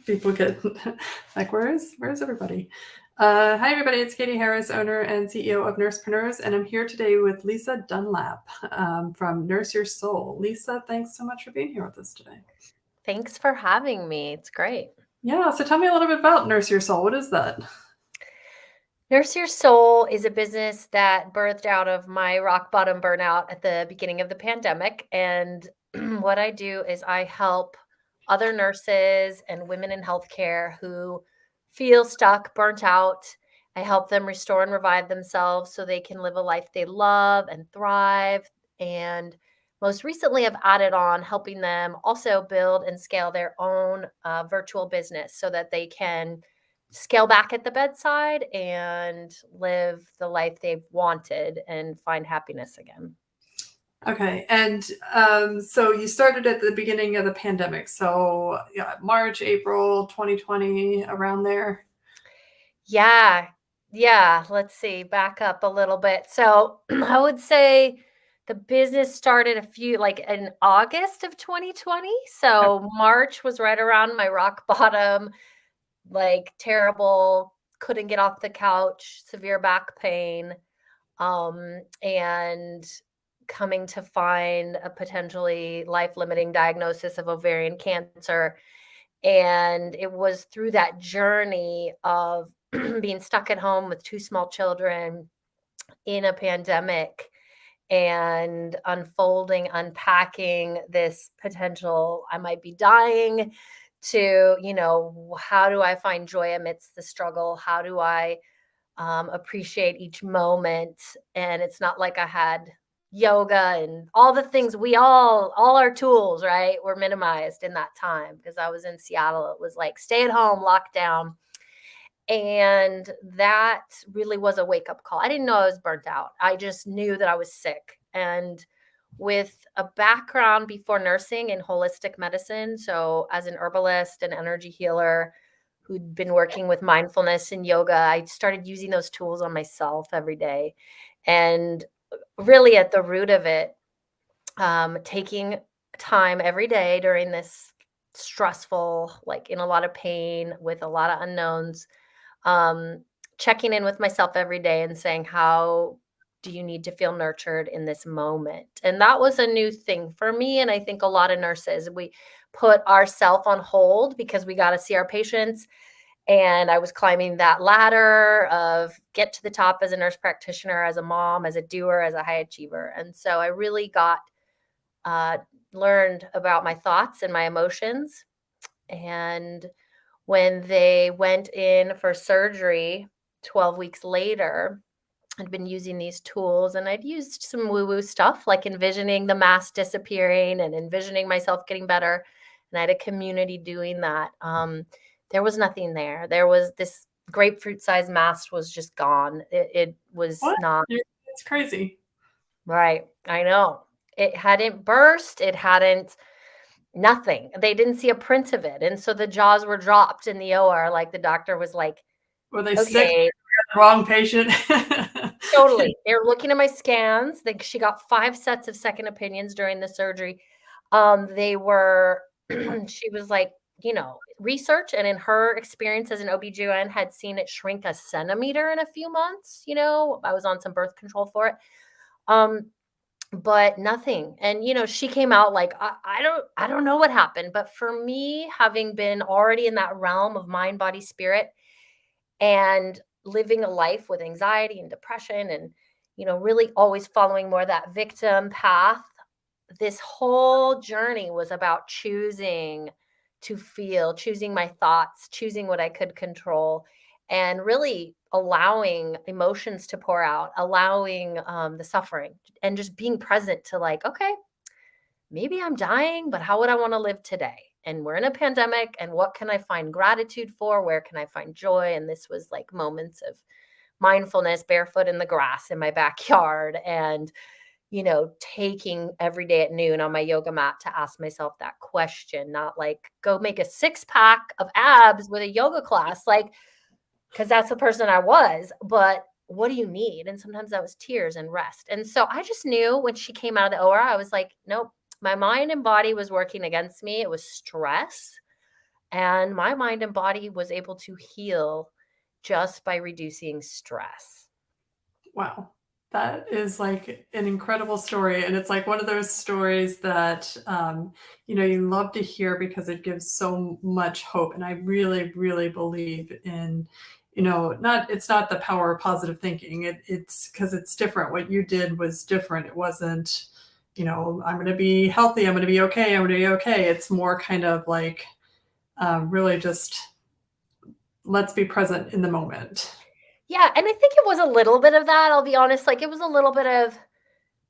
People get like, where's everybody? Hi, everybody. It's Katie Harris, owner and CEO of NursePreneurs, and I'm here today with Lisa Dunlap from Nurse Your Soul. Lisa, thanks so much for being here with us today. Thanks for having me. It's great. Yeah, so tell me a little bit about Nurse Your Soul. What is that? Nurse Your Soul is a business that birthed out of my rock bottom burnout at the beginning of the pandemic. And what I do is I help other nurses and women in healthcare who feel stuck, burnt out. I help them restore and revive themselves so they can live a life they love and thrive. And most recently, I've added on helping them also build and scale their own virtual business so that they can scale back at the bedside and live the life they've wanted and find happiness again. Okay, and so you started at the beginning of the pandemic, so yeah, March, April 2020, around there. Yeah. Yeah. Let's see, back up a little bit. So I would say the business started like in August of 2020. So March was right around my rock bottom, like terrible, couldn't get off the couch, severe back pain. And coming to find a potentially life-limiting diagnosis of ovarian cancer. And it was through that journey of being stuck at home with two small children in a pandemic and unfolding, unpacking this potential I might be dying to, how do I find joy amidst the struggle? How do I appreciate each moment? And it's not like I had yoga and all the things all our tools, right, were minimized in that time because I was in Seattle. It was like stay at home, lockdown. And that really was a wake up call. I didn't know I was burnt out. I just knew that I was sick. And with a background before nursing in holistic medicine, so as an herbalist and energy healer who'd been working with mindfulness and yoga, I started using those tools on myself every day. And really at the root of it, taking time every day during this stressful, like in a lot of pain with a lot of unknowns, um, checking in with myself every day and saying, how do you need to feel nurtured in this moment? And that was a new thing for me. And I think a lot of nurses, we put ourself on hold because we got to see our patients. And I was climbing that ladder of get to the top as a nurse practitioner, as a mom, as a doer, as a high achiever. And so I really got uh, learned about my thoughts and my emotions. And when they went in for surgery 12 weeks later, I'd been using these tools and I'd used some woo-woo stuff like envisioning the mass disappearing and envisioning myself getting better. And I had a community doing that. There was nothing there. There was this grapefruit sized mass was just gone. It was What? not It's crazy. right. I know. It hadn't burst. It hadn't nothing. They didn't see a print of it. And so the jaws were dropped in the OR. Like the doctor was like, Were they sick? okay, Wrong patient. totally. They're looking at my scans. She got 5 sets of second opinions during the surgery. They were, she was like, research and in her experience as an OBGYN had seen it shrink a centimeter in a few months. I was on some birth control for it. But nothing. And she came out like, I don't know what happened. But for me, having been already in that realm of mind, body, spirit, and living a life with anxiety and depression and really always following more that victim path, this whole journey was about choosing to feel, choosing my thoughts, choosing what I could control, and really allowing emotions to pour out, allowing the suffering, and just being present to like, okay, maybe I'm dying, but how would I want to live today? And we're in a pandemic, and what can I find gratitude for? Where can I find joy? And this was like moments of mindfulness, barefoot in the grass in my backyard, and taking every day at noon on my yoga mat to ask myself that question, not like go make a 6-pack of abs with a yoga class, like, because that's the person I was, but what do you need? And sometimes that was tears and rest. And so I just knew when she came out of the OR, I was like, nope, my mind and body was working against me. It was stress. And my mind and body was able to heal just by reducing stress. Wow. That is like an incredible story. And it's like one of those stories that, you love to hear because it gives so much hope. And I really, really believe in, it's not the power of positive thinking. It's because it's different. What you did was different. It wasn't, I'm going to be healthy. I'm going to be okay. I'm going to be okay. It's more kind of like really just let's be present in the moment. Yeah, and I think it was a little bit of that, I'll be honest, like, it was a little bit of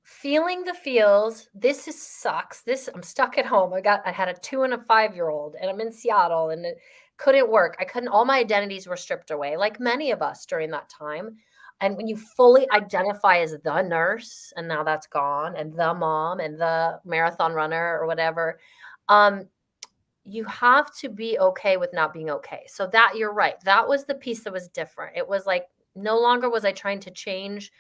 feeling the feels. This is sucks. I'm stuck at home. I had a 2 and a 5-year-old, and I'm in Seattle, and it couldn't work. All my identities were stripped away, like many of us during that time. And when you fully identify as the nurse, and now that's gone, and the mom and the marathon runner or whatever, um, you have to be okay with not being okay. So that you're right. That was the piece that was different. It was like no longer was I trying to change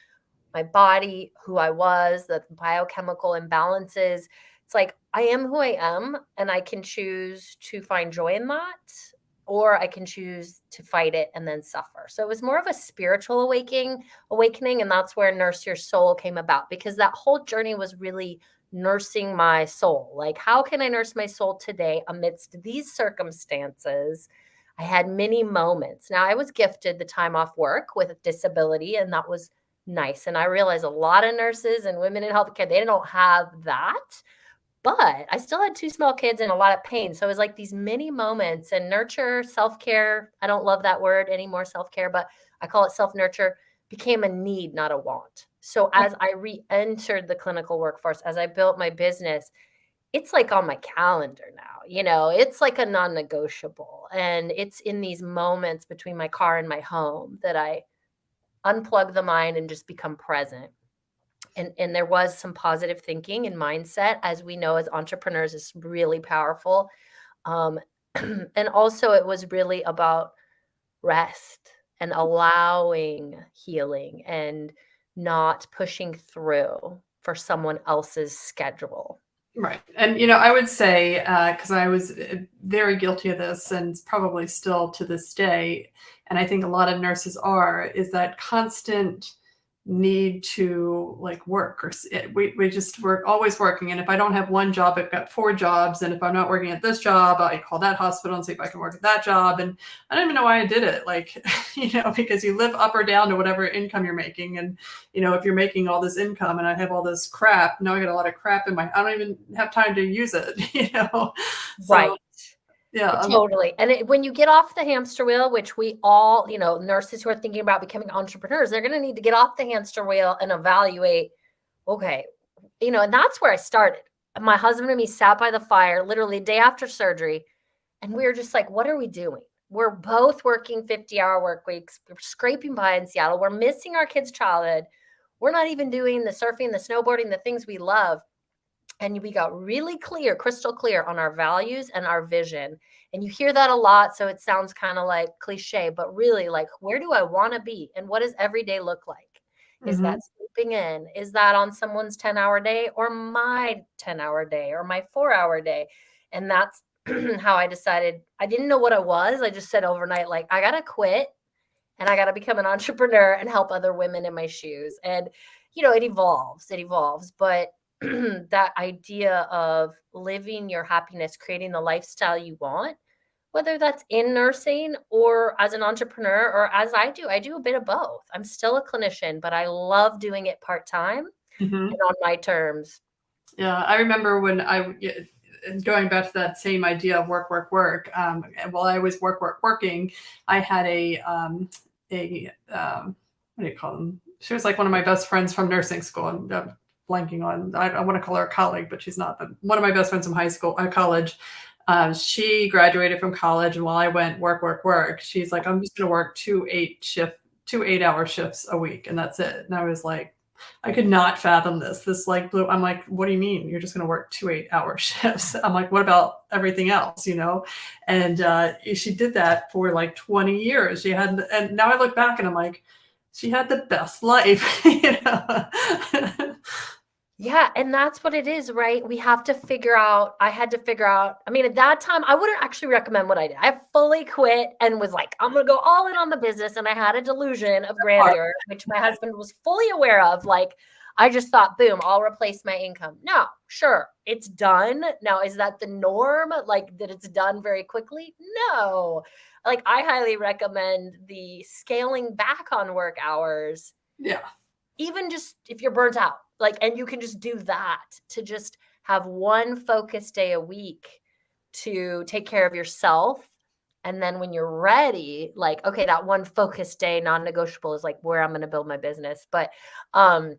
my body, who I was, the biochemical imbalances. It's like I am who I am, and I can choose to find joy in that, or I can choose to fight it and then suffer. So it was more of a spiritual awakening, and that's where Nurse Your Soul came about, because that whole journey was really nursing my soul. Like, how can I nurse my soul today amidst these circumstances? I had many moments. Now, I was gifted the time off work with a disability, and that was nice. And I realize a lot of nurses and women in healthcare, they don't have that. But I still had 2 small kids and a lot of pain. So it was like these mini moments, and nurture, self-care. I don't love that word anymore, self-care, but I call it self-nurture, became a need, not a want. So as I re-entered the clinical workforce, as I built my business, it's like on my calendar now, it's like a non-negotiable. And it's in these moments between my car and my home that I unplug the mind and just become present. And there was some positive thinking and mindset, as we know as entrepreneurs, is really powerful. Um, and also it was really about rest and allowing healing and not pushing through for someone else's schedule. Right. And, I would say, because I was very guilty of this and probably still to this day, and I think a lot of nurses are, is that constant need to like work we just work, always working. And if I don't have one job, I've got 4 jobs. And if I'm not working at this job, I call that hospital and see if I can work at that job. And I don't even know why I did it. Like, because you live up or down to whatever income you're making. And, if you're making all this income and I have all this crap, now I got a lot of crap in I don't even have time to use it, So, Right. yeah. Totally. And when you get off the hamster wheel, which we all, nurses who are thinking about becoming entrepreneurs, they're going to need to get off the hamster wheel and evaluate, okay, and that's where I started. My husband and me sat by the fire literally a day after surgery, and we were just like, what are we doing? We're both working 50-hour work weeks. We're scraping by in Seattle. We're missing our kids' childhood. We're not even doing the surfing, the snowboarding, the things we love. And we got really clear, crystal clear on our values and our vision. And you hear that a lot, so it sounds kind of like cliche, but really, like, where do I want to be? And what does every day look like? Is that sleeping in? Is that on someone's 10-hour day, or my 10-hour day, or my 4-hour day? And that's how I decided. I didn't know what I was. I just said overnight, like, I got to quit and I got to become an entrepreneur and help other women in my shoes. And, it evolves. But that idea of living your happiness, creating the lifestyle you want, whether that's in nursing or as an entrepreneur, or as I do a bit of both. I'm still a clinician, but I love doing it part-time and on my terms. Yeah. I remember when going back to that same idea of work, work, work. And while I was working, I had what do you call them? She was like one of my best friends from nursing school. And blanking on, I want to call her a colleague, but she's not. But one of my best friends from college. She graduated from college, and while I went work, work, work, she's like, I'm just going to work 2 8-hour shifts a week, and that's it. And I was like, I could not fathom this. This like blew. I'm like, what do you mean? You're just going to work 2 8-hour shifts? I'm like, what about everything else? And she did that for like 20 years. And now I look back and I'm like, she had the best life. Yeah, and that's what it is, right? We have to figure out, I had to figure out, I mean, at that time, I wouldn't actually recommend what I did. I fully quit and was like, I'm going to go all in on the business. And I had a delusion of grandeur, which my husband was fully aware of. Like, I just thought, boom, I'll replace my income. No, sure, it's done. Now, is that the norm? Like, that it's done very quickly? No. Like, I highly recommend the scaling back on work hours, Yeah. even just if you're burnt out, like, and you can just do that to just have one focus day a week to take care of yourself. And then when you're ready, like, okay, that one focus day, non-negotiable, is like where I'm going to build my business. But, and,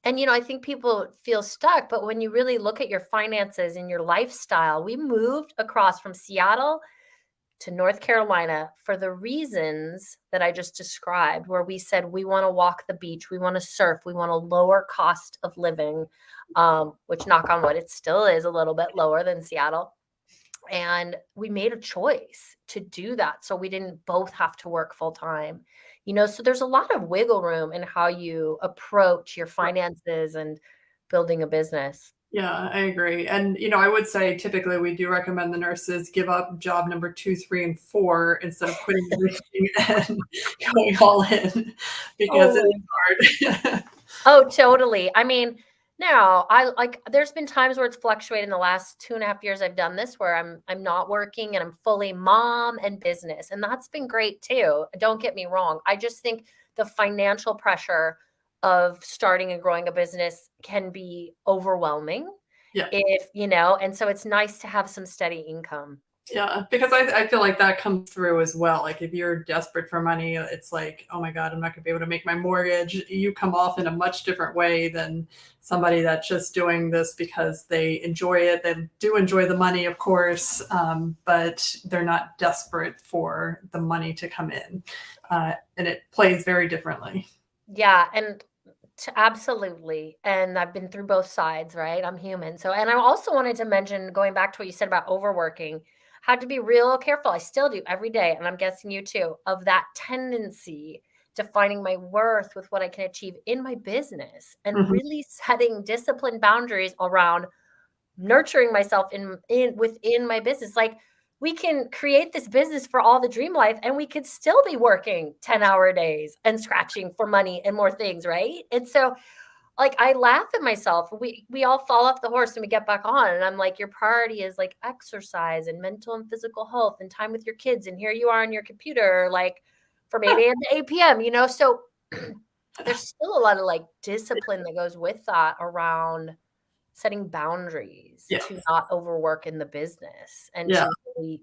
I think people feel stuck, but when you really look at your finances and your lifestyle, we moved across from Seattle to North Carolina for the reasons that I just described, where we said we want to walk the beach, we want to surf, we want a lower cost of living, which, knock on wood, it still is a little bit lower than Seattle. And we made a choice to do that, so we didn't both have to work full time. So there's a lot of wiggle room in how you approach your finances and building a business. Yeah, I agree. And, I would say typically we do recommend the nurses give up job number 2, 3, and 4 instead of quitting everything and going all in because it Totally. is hard. Oh, totally. I mean, now there's been times where it's fluctuated in the last 2.5 years I've done this, where I'm not working and I'm fully mom and business. And that's been great too. Don't get me wrong. I just think the financial pressure of starting and growing a business can be overwhelming Yeah. and so it's nice to have some steady income. Yeah, because I feel like that comes through as well. Like if you're desperate for money, it's like, oh my God, I'm not gonna be able to make my mortgage. You come off in a much different way than somebody that's just doing this because they enjoy it. They do enjoy the money, of course, but they're not desperate for the money to come in. And it plays very differently. Yeah, and absolutely. And I've been through both sides, right? I'm human. So, and I also wanted to mention, going back to what you said about overworking, had to be real careful. I still do every day, and I'm guessing you too, of that tendency to finding my worth with what I can achieve in my business, and Mhm. really setting disciplined boundaries around nurturing myself in within my business. Like, we can create this business for all the dream life, and we could still be working 10-hour days and scratching for money and more things, right? And so, like, I laugh at myself. We all fall off the horse and we get back on, and I'm like, your priority is like exercise and mental and physical health and time with your kids, and here you are on your computer, like, from 8 a.m. to 8 p.m. So there's still a lot of like discipline that goes with that, around setting boundaries Yeah. to not overwork in the business, and Yeah. to really,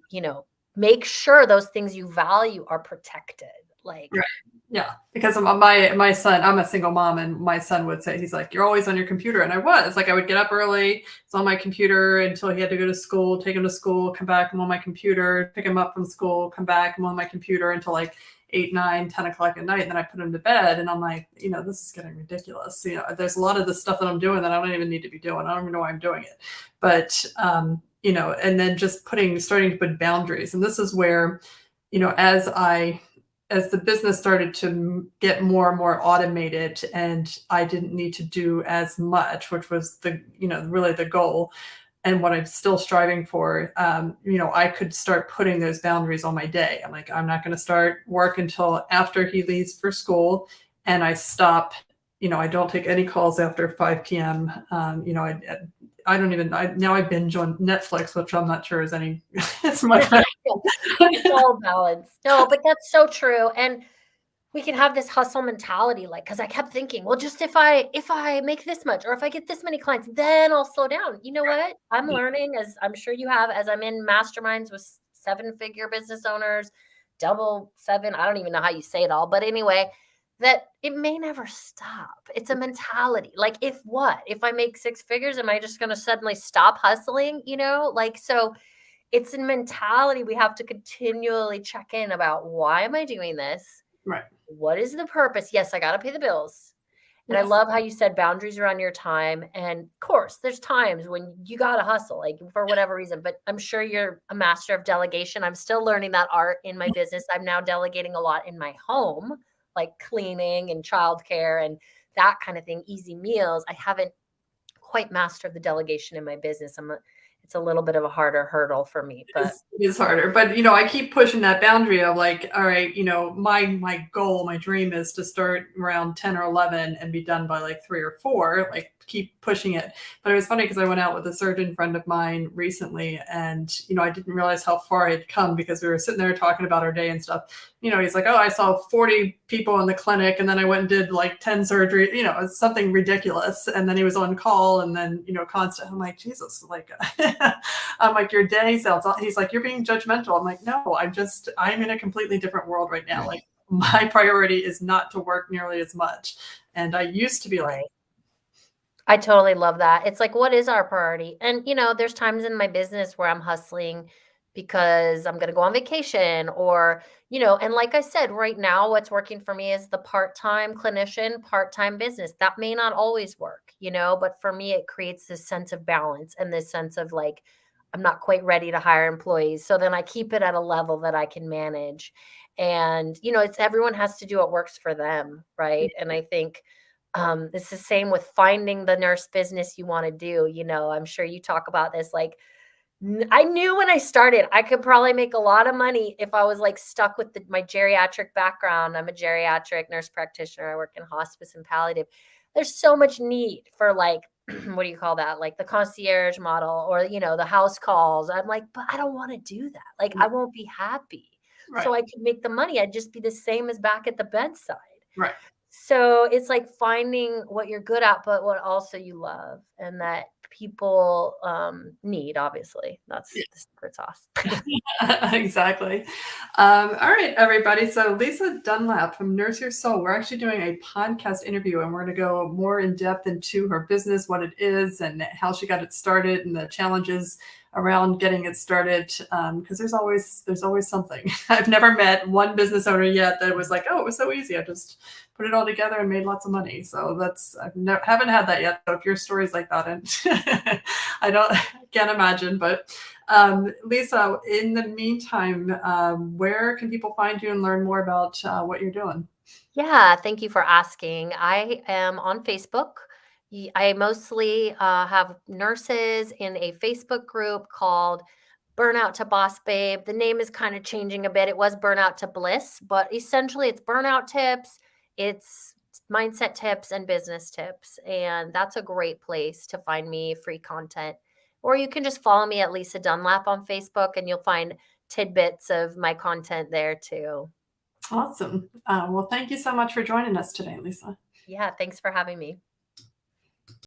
make sure those things you value are protected. Like, Right. Yeah, because my son, I'm a single mom, and my son would say, he's like, "You're always on your computer," and I was like, I would get up early, it's on my computer until he had to go to school, take him to school, come back, I'm on my computer, pick him up from school, come back, I'm on my computer until like 8, 9, 10 o'clock at night, and then I put him to bed, and I'm like, this is getting ridiculous. There's a lot of the stuff that I'm doing that I don't even need to be doing. I don't even know why I'm doing it, but and then just starting to put boundaries, and this is where, as the business started to get more and more automated and I didn't need to do as much, which was really the goal and what I'm still striving for, I could start putting those boundaries on my day. I'm like, I'm not going to start work until after he leaves for school. And I stop, I don't take any calls after 5 p.m. I don't even, now I binge on Netflix, which I'm not sure is any, it's much better. it's all balance. No, but that's so true. And we can have this hustle mentality, like, because I kept thinking, well, just if I make this much, or if I get this many clients, then I'll slow down. You know what? I'm learning, as I'm sure you have, as I'm in masterminds with 7-figure business owners, double seven. I don't even know how you say it all, but anyway, that it may never stop. It's a mentality. Like, if I make 6 figures, am I just going to suddenly stop hustling? Like, so it's a mentality. We have to continually check in about, why am I doing this? Right. What is the purpose? Yes, I got to pay the bills. And I Yes. love how you said boundaries around your time. And of course, there's times when you got to hustle, like, for whatever reason, but I'm sure you're a master of delegation. I'm still learning that art in my business. I'm now delegating a lot in my home, like cleaning and childcare and that kind of thing, easy meals. I haven't quite mastered the delegation in my business. It's a little bit of a harder hurdle for me, but it is harder. But I keep pushing that boundary of like, all right, my goal, my dream is to start around 10 or 11 and be done by like 3 or 4, like keep pushing it. But it was funny because I went out with a surgeon friend of mine recently, and I didn't realize how far I'd come because we were sitting there talking about our day and stuff. He's like, oh, I saw 40 people in the clinic, and then I went and did like 10 surgeries, it's something ridiculous. And then he was on call, and then, constant. I'm like, Jesus, like, I'm like, your day sounds, he's like, you're being judgmental. I'm like, no, I'm in a completely different world right now. Like, my priority is not to work nearly as much. And I used to be like, I totally love that. It's like, what is our priority? And, there's times in my business where I'm hustling because I'm going to go on vacation or, and like I said, right now, what's working for me is the part-time clinician, part-time business. That may not always work, but for me, it creates this sense of balance and this sense of like, I'm not quite ready to hire employees. So then I keep it at a level that I can manage. And, it's everyone has to do what works for them. Right. And I think, it's the same with finding the nurse business you want to do. I'm sure you talk about this. Like, I knew when I started, I could probably make a lot of money if I was like stuck with my geriatric background. I'm a geriatric nurse practitioner. I work in hospice and palliative. There's so much need for like, what do you call that? Like the concierge model or, the house calls. I'm like, but I don't want to do that. Like, I won't be happy. right, So I could make the money. I'd just be the same as back at the bedside. right. So it's like finding what you're good at, but what also you love and that people need, obviously. That's the secret sauce. Exactly. All right, everybody. So Lisa Dunlap from Nurse Your Soul, we're actually doing a podcast interview, and we're going to go more in depth into her business, what it is, and how she got it started, and the challenges around getting it started. Because there's always something. I've never met one business owner yet that was like, oh, it was so easy. I just put it all together and made lots of money. So haven't had that yet. So if your story's like that, and can't imagine. But Lisa, in the meantime, where can people find you and learn more about what you're doing? Yeah, thank you for asking. I am on Facebook. I mostly have nurses in a Facebook group called Burnout to Boss Babe. The name is kind of changing a bit. It was Burnout to Bliss, but essentially it's burnout tips, it's mindset tips, and business tips. And that's a great place to find me, free content. Or you can just follow me at Lisa Dunlap on Facebook and you'll find tidbits of my content there too. Awesome. Well, thank you so much for joining us today, Lisa. Yeah, thanks for having me.